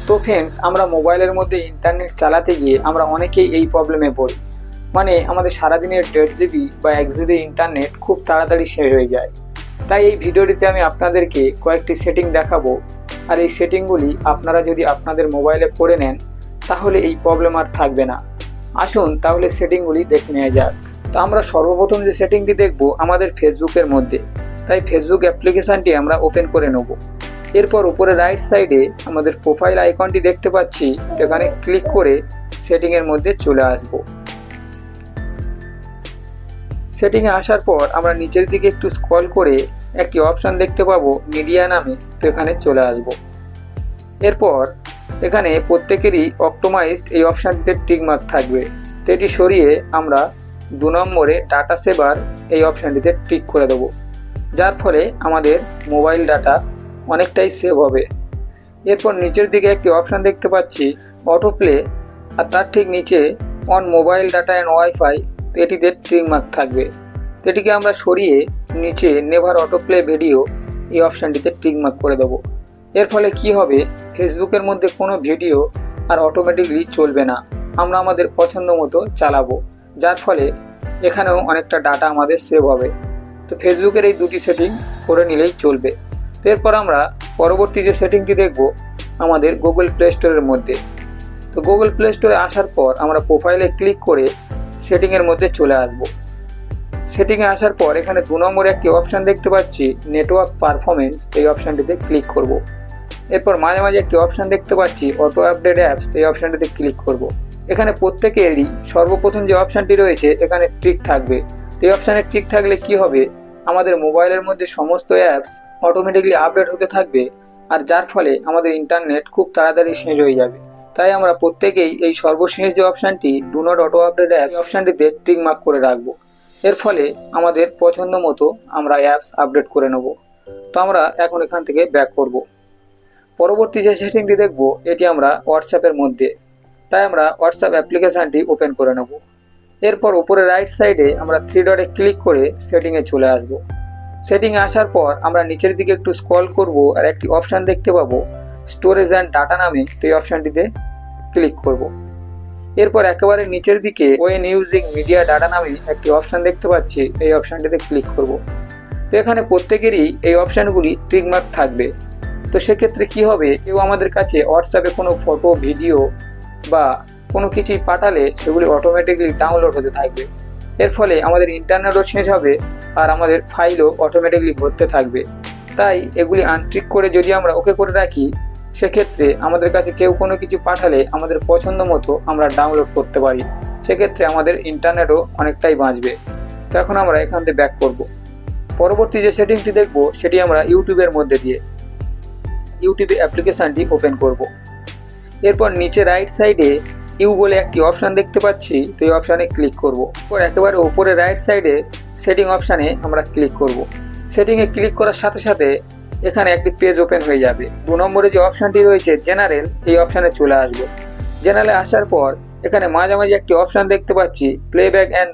তো ফ্রেন্ডস, আমরা মোবাইলের মধ্যে ইন্টারনেট চালাতে গিয়ে আমরা অনেকেই এই প্রবলেমে পড়ি। মানে আমাদের সারাদিনের 1.5 GB বা 1 GB ইন্টারনেট খুব তাড়াতাড়ি শেষ হয়ে যায়। তাই এই ভিডিওটিতে আমি আপনাদেরকে কয়েকটি সেটিং দেখাবো, আর এই সেটিংগুলি আপনারা যদি আপনাদের মোবাইলে করে নেন তাহলে এই প্রবলেম আর থাকবে না। আসুন তাহলে সেটিংগুলি দেখে নেওয়া যাক। তো আমরা সর্বপ্রথম যে সেটিংটি দেখব আমাদের ফেসবুকের মধ্যে, তাই ফেসবুক অ্যাপ্লিকেশানটি আমরা ওপেন করে নেব। এরপর উপরে রাইট সাইডে আমাদের প্রোফাইল আইকনটি দেখতে পাচ্ছি, এখানে ক্লিক করে সেটিংয়ের মধ্যে চলে আসব। সেটিংয়ে আসার পর আমরা নিচের দিকে একটু স্ক্রল করে একটি অপশান দেখতে পাবো মিডিয়া নামে, তো এখানে চলে আসব। এরপর এখানে প্রত্যেকেরই অপটোমাইজড এই অপশানটিতে টিকমার্ক থাকবে, তো এটি সরিয়ে আমরা 2 নম্বরে ডাটা সেভার এই অপশানটিতে টিক করে দেবো, যার ফলে আমাদের মোবাইল ডাটা অনেকটাই সেভ হবে। এরপর নিচের দিকে একটি অপশান দেখতে পাচ্ছি অটো প্লে, আর তার ঠিক নিচে on mobile data and wifi, এটিতে টিক মার্ক থাকবে। এটিকে আমরা সরিয়ে নিচে নেভার অটো প্লে ভিডিও এই অপশানটিতে টিক মার্ক করে দেবো। এর ফলে কি হবে, ফেসবুকের মধ্যে কোনো ভিডিও আর অটোমেটিকলি চলবে না, আমরা আমাদের পছন্দ মতো চালাবো, যার ফলে এখানেও অনেকটা ডাটা আমাদের সেভ হবে। তো ফেসবুকের এই দুটি সেটিং করে নিলেই চলবে। এরপর আমরা পরবর্তী যে সেটিংটি দেখব আমাদের গুগল প্লে স্টোরের মধ্যে। তো গুগল প্লে স্টোরে আসার পর আমরা প্রোফাইলে ক্লিক করে সেটিংয়ের মধ্যে চলে আসব। সেটিংয়ে আসার পর এখানে 2 নম্বরে একটি অপশান দেখতে পাচ্ছি নেটওয়ার্ক পারফরমেন্স, এই অপশানটিতে ক্লিক করব। এরপর মাঝে মাঝে একটি অপশান দেখতে পাচ্ছি অটো আপডেট অ্যাপস, এই অপশানটিতে ক্লিক করব। এখানে প্রত্যেকেরই সর্বপ্রথম যে অপশানটি রয়েছে এখানে টিক থাকবে। তো এই অপশানে টিক থাকলে কি হবে, আমাদের মোবাইলের মধ্যে সমস্ত অ্যাপস অটোমেটিকলি আপডেট হতে থাকবে, আর যার ফলে আমাদের ইন্টারনেট খুব তাড়াতাড়ি শেষ হয়ে যাবে। তাই আমরা প্রত্যেকেই এই সর্বশেষ যে অপশানটি do not auto update apps অপশানটিতে টিক মার্ক করে রাখবো। এর ফলে আমাদের পছন্দ মতো আমরা অ্যাপস আপডেট করে নেব। তো আমরা এখন এখান থেকে ব্যাক করব। পরবর্তী যে সেটিংটি দেখব এটি আমরা হোয়াটসঅ্যাপের মধ্যে, তাই আমরা হোয়াটসঅ্যাপ অ্যাপ্লিকেশানটি ওপেন করে নেব। এরপর উপরে রাইট সাইডে আমরা 3 ডটে ক্লিক করে সেটিংয়ে চলে আসব। সেটিংয়ে আসার পর আমরা নিচের দিকে একটু স্ক্রল করব, আর একটি অপশান দেখতে পাবো স্টোরেজ অ্যান্ড ডাটা নামে, তো এই অপশানটিতে ক্লিক করব। এরপর একেবারে নিচের দিকে ওয়েন ইউজিং মিডিয়া ডাটা নামে একটি অপশান দেখতে পাচ্ছি, এই অপশানটিতে ক্লিক করব। তো এখানে প্রত্যেকেরই এই অপশানগুলি টিকমার্ক থাকবে। তো সেক্ষেত্রে কি হবে, কেউ আমাদের কাছে হোয়াটসঅ্যাপে কোনো ফটো ভিডিও বা কোনো কিছুই পাঠালে সেগুলি অটোমেটিকলি ডাউনলোড হতে থাকবে। এর ফলে আমাদের ইন্টারনেটও শেষ হবে, আর আমাদের ফাইলও অটোমেটিকলি ভরতে থাকবে। তাই এগুলি আনটিক করে যদি আমরা ওকে করে রাখি, সেক্ষেত্রে আমাদের কাছে কেউ কোনো কিছু পাঠালে আমাদের পছন্দ মতো আমরা ডাউনলোড করতে পারি, সেক্ষেত্রে আমাদের ইন্টারনেটও অনেকটাই বাঁচবে। তো এখন আমরা এখান থেকে ব্যাক করব। পরবর্তী যে সেটিংটি দেখব সেটি আমরা ইউটিউবের মধ্যে দিয়ে ইউটিউব অ্যাপ্লিকেশানটি ওপেন করব। এরপর নিচে রাইট সাইডে ইউ বলে একটি অপশান দেখতে পাচ্ছি, তো এই অপশানে ক্লিক করব। এরপর একেবারে উপরে রাইট সাইডে সেটিং অপশানে আমরা ক্লিক করব। সেটিংয়ে ক্লিক করার সাথে সাথে এখানে একটি পেজ ওপেন হয়ে যাবে। 2 নম্বরে যে অপশানটি রয়েছে জেনারেল, এই অপশানে চলে আসব। জেনারেলে আসার পর এখানে মাঝামাঝি একটি অপশান দেখতে পাচ্ছি প্লেব্যাক অ্যান্ড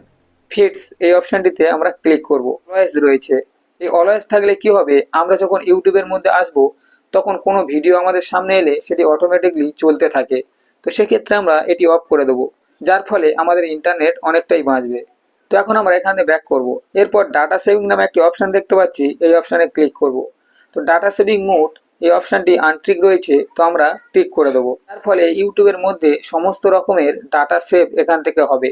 ফিটস, এই অপশানটিতে আমরা ক্লিক করব। অলওয়েজ রয়েছে, এই অলওয়েজ থাকলে কি হবে, আমরা যখন ইউটিউবের মধ্যে আসব তখন কোনো ভিডিও আমাদের সামনে এলে সেটি অটোমেটিকলি চলতে থাকে। তো সেক্ষেত্রে আমরা এটি অফ করে দেবো, যার ফলে আমাদের ইন্টারনেট অনেকটাই বাঁচবে। তো এখন আমরা এখানে ব্যাক করব। এরপর ডাটা সেভিং নামে একটি অপশান দেখতে পাচ্ছি, এই অপশানে ক্লিক করব। তো ডাটা সেভিং মোড এই অপশানটি আনটিক রয়েছে, তো আমরা টিক করে দেবো, যার ফলে ইউটিউবের মধ্যে সমস্ত রকমের ডাটা সেভ এখান থেকে হবে।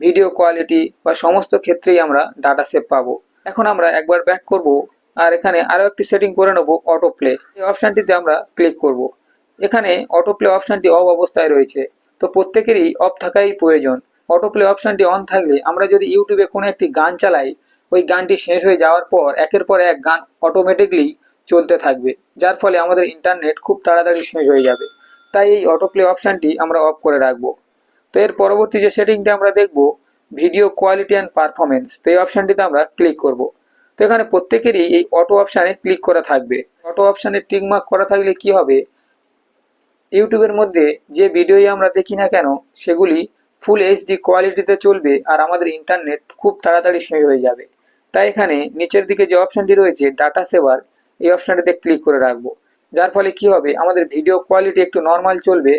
ভিডিও কোয়ালিটি বা সমস্ত ক্ষেত্রেই আমরা ডাটা সেভ পাবো। এখন আমরা একবার ব্যাক করব, আর এখানে আরও একটি সেটিং করে নেব অটো প্লে, এই অপশানটিতে আমরা ক্লিক করব। এখানে অটো প্লে অপশানটি অফ অবস্থায় রয়েছে, তো প্রত্যেকেরই অফ থাকাই প্রয়োজন। অটো প্লে অপশানটি অন থাকলে আমরা যদি ইউটিউবে কোনো একটি গান চালাই, ওই গানটি শেষ হয়ে যাওয়ার পর একের পর এক গান অটোমেটিকলি চলতে থাকবে, যার ফলে আমাদের ইন্টারনেট খুব তাড়াতাড়ি শেষ হয়ে যাবে। তাই এই অটো প্লে অপশানটি আমরা অফ করে রাখবো। তো এর পরবর্তী যে সেটিংটা আমরা দেখব ভিডিও কোয়ালিটি অ্যান্ড পারফরমেন্স, তো এই অপশানটিতে আমরা ক্লিক করব। তো এখানে প্রত্যেকেরই এই অটো অপশানে ক্লিক করা থাকবে। অটো অপশানে টিক মার্ক করা থাকলে কি হবে, ইউটিউবের মধ্যে যে ভিডিওই আমরা দেখি না কেন সেগুলি ফুল এইচডি কোয়ালিটিতে চলবে, আর আমাদের ইন্টারনেট খুব তাড়াতাড়ি শেষ হয়ে যাবে। তাই এখানে নিচের দিকে যে অপশানটি রয়েছে ডাটা সেভার, এই অপশানটিতে ক্লিক করে রাখবো, যার ফলে কি হবে, আমাদের ভিডিও কোয়ালিটি একটু নর্মাল চলবে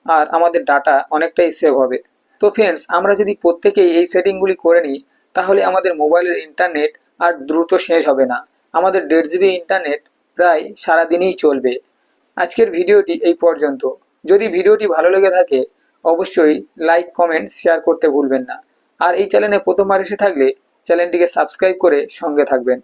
আর আমাদের ডাটা অনেকটাই সেভ হবে। তো ফ্রেন্ডস, আমরা যদি প্রত্যেকেই এই সেটিংগুলি করে নিই, তাহলে আমাদের মোবাইলের ইন্টারনেট আর দ্রুত শেষ হবে না। আমাদের 1.5 জিবি ইন্টারনেট প্রায় সারাদিনই চলবে। আজকের ভিডিওটি এই পর্যন্ত। যদি ভিডিওটি ভালো লেগে থাকে, অবশ্যই লাইক, কমেন্ট, শেয়ার করতে ভুলবেন না। আর এই চ্যানেলে প্রথমবার এসে থাকলে চ্যানেলটিকে সাবস্ক্রাইব করে সঙ্গে থাকবেন।